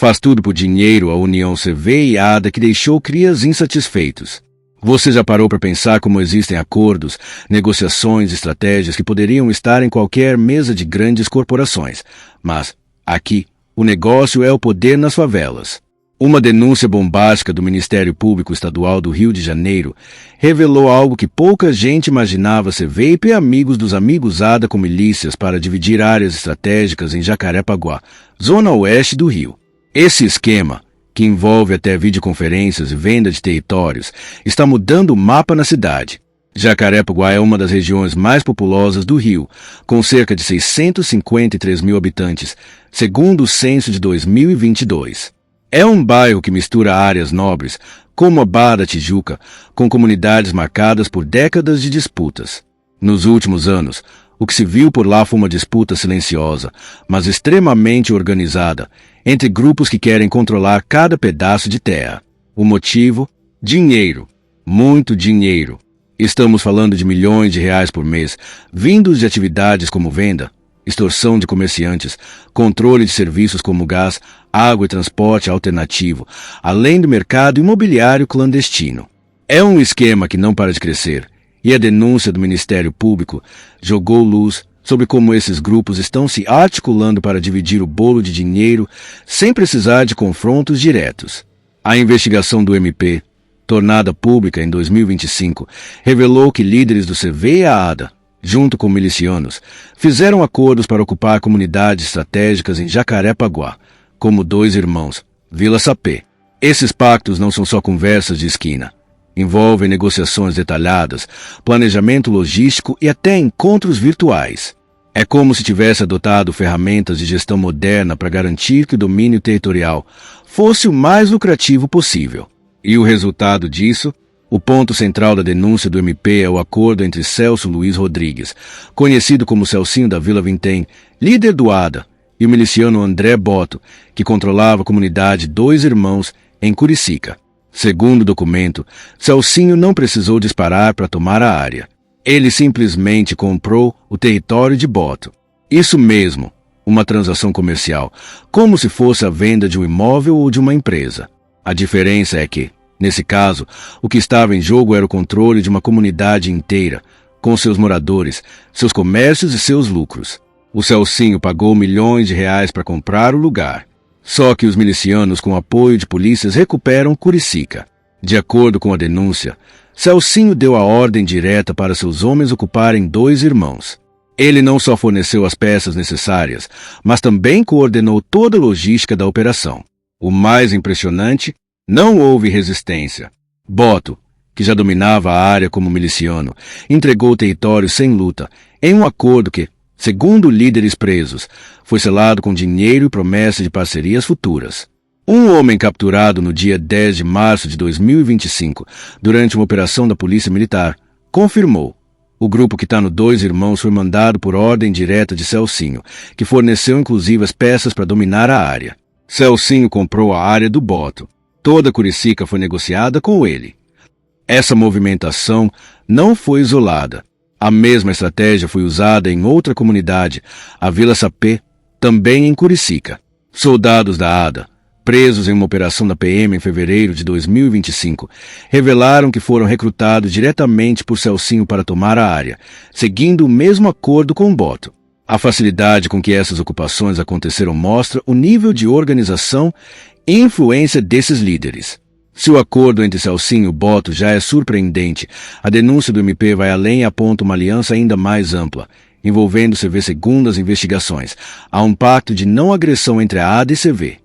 Faz tudo por dinheiro a união CV e ADA que deixou crias insatisfeitos. Você já parou para pensar como existem acordos, negociações, estratégias que poderiam estar em qualquer mesa de grandes corporações, mas, aqui, o negócio é o poder nas favelas. Uma denúncia bombástica do Ministério Público Estadual do Rio de Janeiro revelou algo que pouca gente imaginava ser VP e amigos dos amigos ADA com milícias para dividir áreas estratégicas em Jacarepaguá, zona oeste do Rio. Esse esquema, que envolve até videoconferências e venda de territórios, está mudando o mapa na cidade. Jacarepaguá é uma das regiões mais populosas do Rio, com cerca de 653 mil habitantes, segundo o censo de 2022. É um bairro que mistura áreas nobres, como a Barra da Tijuca, com comunidades marcadas por décadas de disputas. Nos últimos anos, o que se viu por lá foi uma disputa silenciosa, mas extremamente organizada, entre grupos que querem controlar cada pedaço de terra. O motivo? Dinheiro. Muito dinheiro. Estamos falando de milhões de reais por mês, vindos de atividades como venda, extorsão de comerciantes, controle de serviços como gás, água e transporte alternativo, além do mercado imobiliário clandestino. É um esquema que não para de crescer, e a denúncia do Ministério Público jogou luz sobre como esses grupos estão se articulando para dividir o bolo de dinheiro sem precisar de confrontos diretos. A investigação do MP, tornada pública em 2025, revelou que líderes do CV e a ADA, junto com milicianos, fizeram acordos para ocupar comunidades estratégicas em Jacarepaguá, como Dois Irmãos, Vila Sapé. Esses pactos não são só conversas de esquina. Envolvem negociações detalhadas, planejamento logístico e até encontros virtuais. É como se tivesse adotado ferramentas de gestão moderna para garantir que o domínio territorial fosse o mais lucrativo possível. E o resultado disso? O ponto central da denúncia do MP é o acordo entre Celso Luiz Rodrigues, conhecido como Celcinho da Vila Vintém, líder do ADA, e o miliciano André Boto, que controlava a comunidade Dois Irmãos em Curicica. Segundo o documento, Celcinho não precisou disparar para tomar a área. Ele simplesmente comprou o território de Boto. Isso mesmo, uma transação comercial, como se fosse a venda de um imóvel ou de uma empresa. A diferença é que, nesse caso, o que estava em jogo era o controle de uma comunidade inteira, com seus moradores, seus comércios e seus lucros. O Celcinho pagou milhões de reais para comprar o lugar. Só que os milicianos, com apoio de polícias, recuperam Curicica. De acordo com a denúncia, Celcinho deu a ordem direta para seus homens ocuparem Dois Irmãos. Ele não só forneceu as peças necessárias, mas também coordenou toda a logística da operação. O mais impressionante, não houve resistência. Boto, que já dominava a área como miliciano, entregou o território sem luta, em um acordo que, segundo líderes presos, foi selado com dinheiro e promessa de parcerias futuras. Um homem capturado no dia 10 de março de 2025, durante uma operação da Polícia Militar, confirmou. O grupo que está no Dois Irmãos foi mandado por ordem direta de Celcinho, que forneceu inclusive as peças para dominar a área. Celcinho comprou a área do Boto. Toda Curicica foi negociada com ele. Essa movimentação não foi isolada. A mesma estratégia foi usada em outra comunidade, a Vila Sapé, também em Curicica. Soldados da ADA, presos em uma operação da PM em fevereiro de 2025, revelaram que foram recrutados diretamente por Celcinho para tomar a área, seguindo o mesmo acordo com Boto. A facilidade com que essas ocupações aconteceram mostra o nível de organização e influência desses líderes. Se o acordo entre Celcinho e Boto já é surpreendente, a denúncia do MP vai além e aponta uma aliança ainda mais ampla, envolvendo CV segundo as investigações. Há um pacto de não agressão entre a ADA e CV.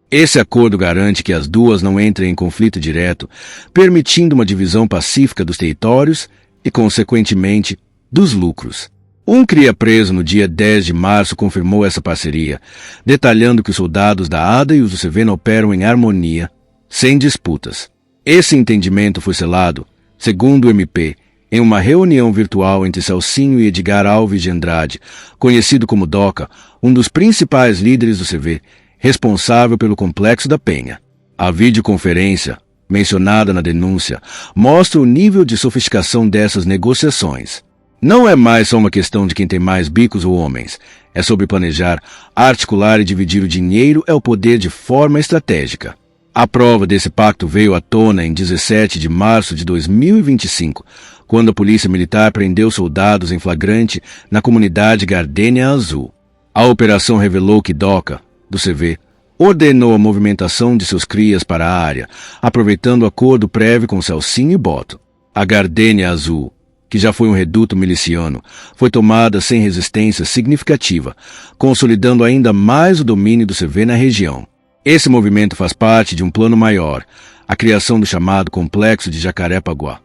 Esse acordo garante que as duas não entrem em conflito direto, permitindo uma divisão pacífica dos territórios e, consequentemente, dos lucros. Um cria preso no dia 10 de março confirmou essa parceria, detalhando que os soldados da ADA e os do CV não operam em harmonia, sem disputas. Esse entendimento foi selado, segundo o MP, em uma reunião virtual entre Celcinho e Edgar Alves de Andrade, conhecido como Doca, um dos principais líderes do CV, responsável pelo Complexo da Penha. A videoconferência, mencionada na denúncia, mostra o nível de sofisticação dessas negociações. Não é mais só uma questão de quem tem mais bicos ou homens. É sobre planejar, articular e dividir o dinheiro é o poder de forma estratégica. A prova desse pacto veio à tona em 17 de março de 2025, quando a polícia militar prendeu soldados em flagrante na comunidade Gardenia Azul. A operação revelou que DOCA, do CV, ordenou a movimentação de seus crias para a área, aproveitando o acordo prévio com Celcinho e Boto. A Gardenia Azul, que já foi um reduto miliciano, foi tomada sem resistência significativa, consolidando ainda mais o domínio do CV na região. Esse movimento faz parte de um plano maior, a criação do chamado Complexo de Jacarepaguá,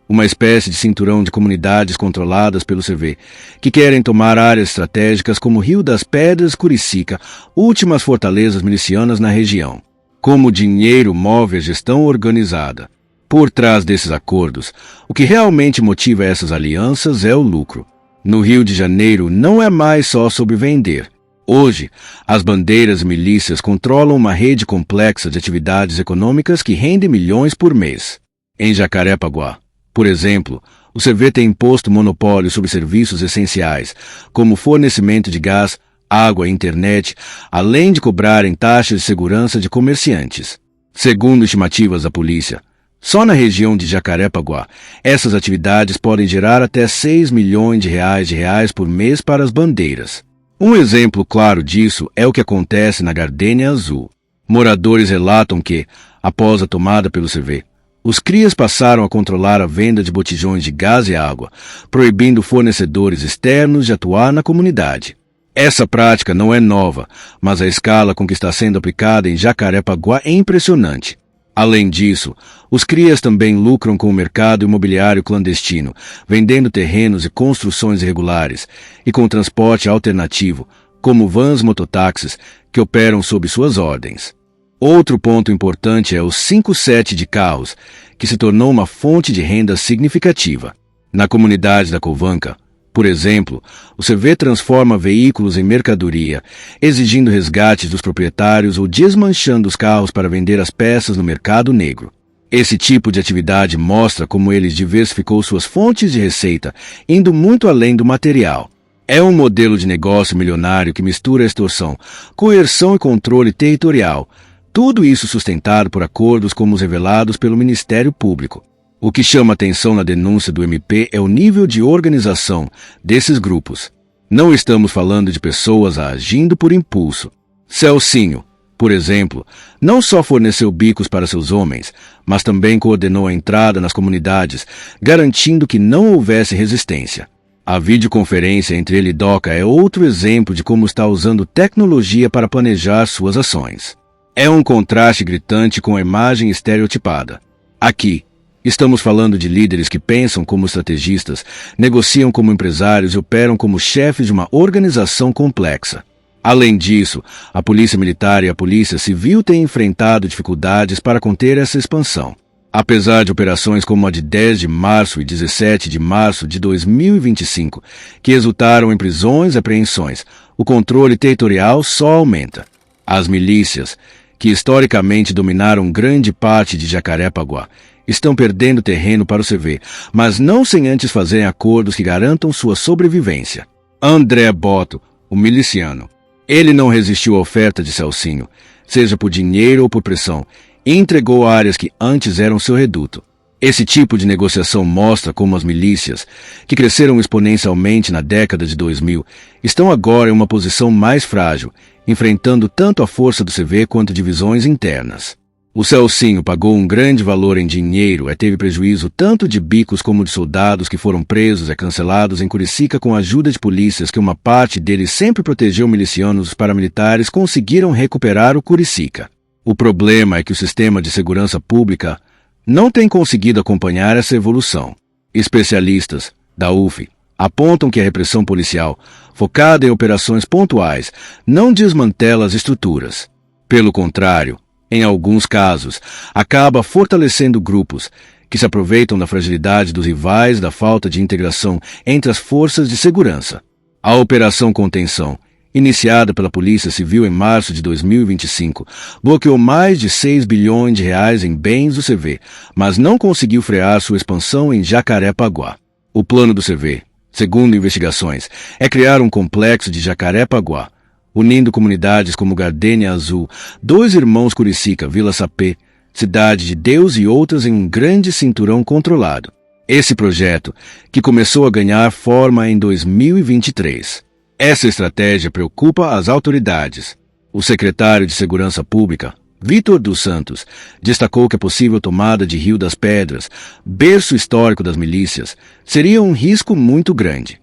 uma espécie de cinturão de comunidades controladas pelo CV, que querem tomar áreas estratégicas como Rio das Pedras e Curicica, últimas fortalezas milicianas na região. Como o dinheiro move a gestão organizada. Por trás desses acordos, o que realmente motiva essas alianças é o lucro. No Rio de Janeiro não é mais só sobre vender. Hoje, as bandeiras e milícias controlam uma rede complexa de atividades econômicas que rendem milhões por mês. Em Jacarepaguá, por exemplo, o CV tem imposto monopólio sobre serviços essenciais, como fornecimento de gás, água e internet, além de cobrarem taxas de segurança de comerciantes. Segundo estimativas da polícia, só na região de Jacarepaguá, essas atividades podem gerar até 6 milhões de reais por mês para as bandeiras. Um exemplo claro disso é o que acontece na Gardenia Azul. Moradores relatam que, após a tomada pelo CV, os crias passaram a controlar a venda de botijões de gás e água, proibindo fornecedores externos de atuar na comunidade. Essa prática não é nova, mas a escala com que está sendo aplicada em Jacarepaguá é impressionante. Além disso, os crias também lucram com o mercado imobiliário clandestino, vendendo terrenos e construções irregulares, e com transporte alternativo, como vans mototáxis, que operam sob suas ordens. Outro ponto importante é o 5-7 de carros, que se tornou uma fonte de renda significativa. Na comunidade da Covanca, por exemplo, o CV transforma veículos em mercadoria, exigindo resgates dos proprietários ou desmanchando os carros para vender as peças no mercado negro. Esse tipo de atividade mostra como ele diversificou suas fontes de receita, indo muito além do material. É um modelo de negócio milionário que mistura extorsão, coerção e controle territorial, tudo isso sustentado por acordos como os revelados pelo Ministério Público. O que chama atenção na denúncia do MP é o nível de organização desses grupos. Não estamos falando de pessoas agindo por impulso. Celcinho, por exemplo, não só forneceu bicos para seus homens, mas também coordenou a entrada nas comunidades, garantindo que não houvesse resistência. A videoconferência entre ele e DOCA é outro exemplo de como está usando tecnologia para planejar suas ações. É um contraste gritante com a imagem estereotipada. Aqui, estamos falando de líderes que pensam como estrategistas, negociam como empresários e operam como chefes de uma organização complexa. Além disso, a Polícia Militar e a Polícia Civil têm enfrentado dificuldades para conter essa expansão. Apesar de operações como a de 10 de março e 17 de março de 2025, que resultaram em prisões e apreensões, o controle territorial só aumenta. As milícias, que historicamente dominaram grande parte de Jacarepaguá, estão perdendo terreno para o CV, mas não sem antes fazerem acordos que garantam sua sobrevivência. André Boto, o miliciano. Ele não resistiu à oferta de Celcinho, seja por dinheiro ou por pressão, e entregou áreas que antes eram seu reduto. Esse tipo de negociação mostra como as milícias, que cresceram exponencialmente na década de 2000, estão agora em uma posição mais frágil, enfrentando tanto a força do CV quanto divisões internas. O Celcinho pagou um grande valor em dinheiro e teve prejuízo tanto de bicos como de soldados que foram presos e cancelados em Curicica com a ajuda de polícias que uma parte deles sempre protegeu milicianos. Os paramilitares conseguiram recuperar o Curicica. O problema é que o sistema de segurança pública não tem conseguido acompanhar essa evolução. Especialistas da UF apontam que a repressão policial, focada em operações pontuais, não desmantela as estruturas. Pelo contrário, em alguns casos, acaba fortalecendo grupos que se aproveitam da fragilidade dos rivais e da falta de integração entre as forças de segurança. A Operação Contenção, iniciada pela Polícia Civil em março de 2025, bloqueou mais de 6 bilhões de reais em bens do CV, mas não conseguiu frear sua expansão em Jacarepaguá. O plano do CV, Segundo investigações, é criar um complexo de Jacarepaguá, unindo comunidades como Gardênia Azul, Dois Irmãos Curicica, Vila Sapê, Cidade de Deus e outras em um grande cinturão controlado. Esse projeto, que começou a ganhar forma em 2023. Essa estratégia preocupa as autoridades. O secretário de Segurança Pública, Vítor dos Santos, destacou que a possível tomada de Rio das Pedras, berço histórico das milícias, seria um risco muito grande.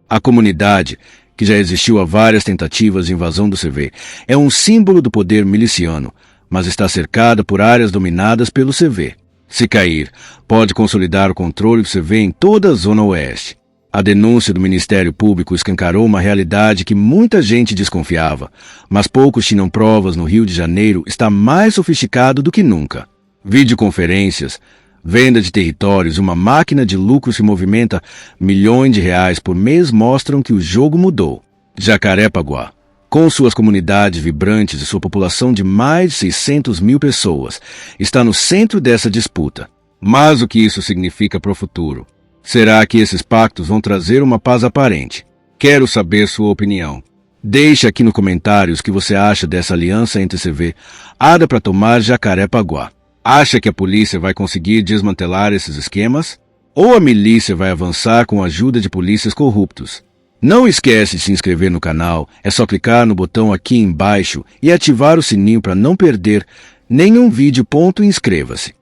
A comunidade, que já existiu há várias tentativas de invasão do CV, é um símbolo do poder miliciano, mas está cercada por áreas dominadas pelo CV. Se cair, pode consolidar o controle do CV em toda a Zona Oeste. A denúncia do Ministério Público escancarou uma realidade que muita gente desconfiava, mas poucos tinham provas. No Rio de Janeiro está mais sofisticado do que nunca. Videoconferências, venda de territórios, uma máquina de lucros que movimenta milhões de reais por mês mostram que o jogo mudou. Jacarepaguá, com suas comunidades vibrantes e sua população de mais de 600 mil pessoas, está no centro dessa disputa. Mas o que isso significa para o futuro? Será que esses pactos vão trazer uma paz aparente? Quero saber sua opinião. Deixe aqui nos comentários o que você acha dessa aliança entre CV, ADA para tomar Jacarepaguá. Acha que a polícia vai conseguir desmantelar esses esquemas? Ou a milícia vai avançar com a ajuda de polícias corruptos? Não esquece de se inscrever no canal, é só clicar no botão aqui embaixo e ativar o sininho para não perder nenhum vídeo. Inscreva-se.